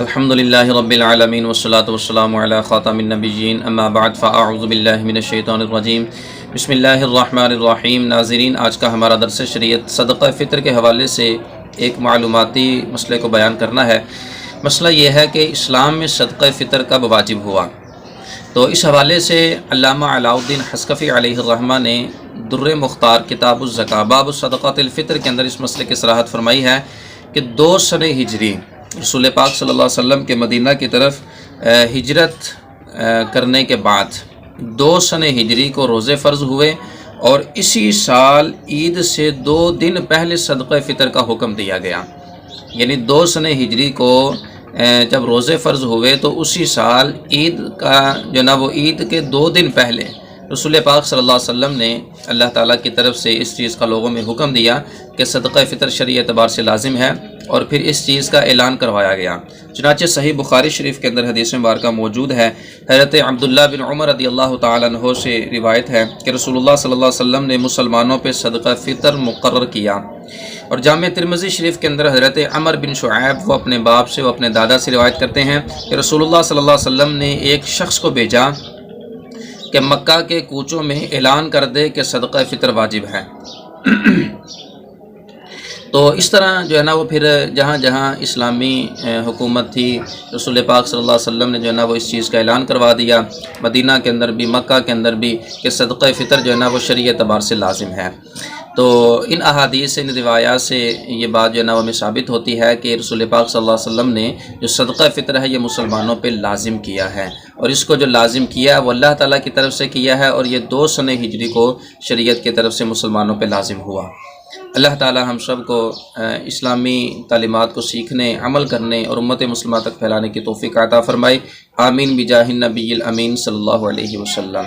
الحمدللہ رب العالمین والصلاة والسلام علی خاتم النبیین اما بعد فاعوذ باللہ من الشیطان الرجیم بسم اللہ الرحمن الرحیم۔ ناظرین، آج کا ہمارا درس شریعت صدقہ فطر کے حوالے سے ایک معلوماتی مسئلے کو بیان کرنا ہے۔ مسئلہ یہ ہے کہ اسلام میں صدقہ فطر کب واجب ہوا، تو اس حوالے سے علامہ علاء الدین حصکفی علیہ الرحمہ نے در مختار کتاب الزکاة باب صدقات الفطر کے اندر اس مسئلے کی صراحت فرمائی ہے کہ 2 سنہ ہجری رسول پاک صلی اللہ علیہ وسلم کے مدینہ کی طرف ہجرت کرنے کے بعد 2 سنہ ہجری کو روزے فرض ہوئے، اور اسی سال عید سے 2 دن پہلے صدقہ فطر کا حکم دیا گیا۔ یعنی 2 سنہ ہجری کو جب روزے فرض ہوئے تو اسی سال عید کا وہ عید کے 2 دن پہلے رسول پاک صلی اللہ علیہ وسلم نے اللہ تعالیٰ کی طرف سے اس چیز کا لوگوں میں حکم دیا کہ صدقہ فطر شرعی اعتبار سے لازم ہے، اور پھر اس چیز کا اعلان کروایا گیا۔ چنانچہ صحیح بخاری شریف کے اندر حدیث مبارکہ موجود ہے، حضرت عبداللہ بن عمر رضی اللہ تعالیٰ عنہ سے روایت ہے کہ رسول اللہ صلی اللہ علیہ وسلم نے مسلمانوں پہ صدقہ فطر مقرر کیا۔ اور جامع ترمذی شریف کے اندر حضرت عمر بن شعیب وہ اپنے باپ سے، وہ اپنے دادا سے روایت کرتے ہیں کہ رسول اللہ صلی اللہ علیہ وسلم نے ایک شخص کو بھیجا کہ مکہ کے کوچوں میں اعلان کر دے کہ صدقہ فطر واجب ہے۔ تو اس طرح وہ پھر جہاں جہاں اسلامی حکومت تھی، رسول پاک صلی اللہ علیہ وسلم نے وہ اس چیز کا اعلان کروا دیا، مدینہ کے اندر بھی مکہ کے اندر بھی، کہ صدقہ فطر وہ شرعی اعتبار سے لازم ہے۔ تو ان احادیث ان روایات سے یہ بات ہمیں ثابت ہوتی ہے کہ رسول پاک صلی اللہ علیہ وسلم نے جو صدقہ فطر ہے یہ مسلمانوں پہ لازم کیا ہے، اور اس کو جو لازم کیا وہ اللہ تعالیٰ کی طرف سے کیا ہے، اور یہ 2 سنہ ہجری کو شریعت کی طرف سے مسلمانوں پہ لازم ہوا۔ اللہ تعالیٰ ہم سب کو اسلامی تعلیمات کو سیکھنے، عمل کرنے اور امت مسلمہ تک پھیلانے کی توفیق عطا فرمائے۔ آمین بجاہ النبی الامین صلی اللہ علیہ وسلم۔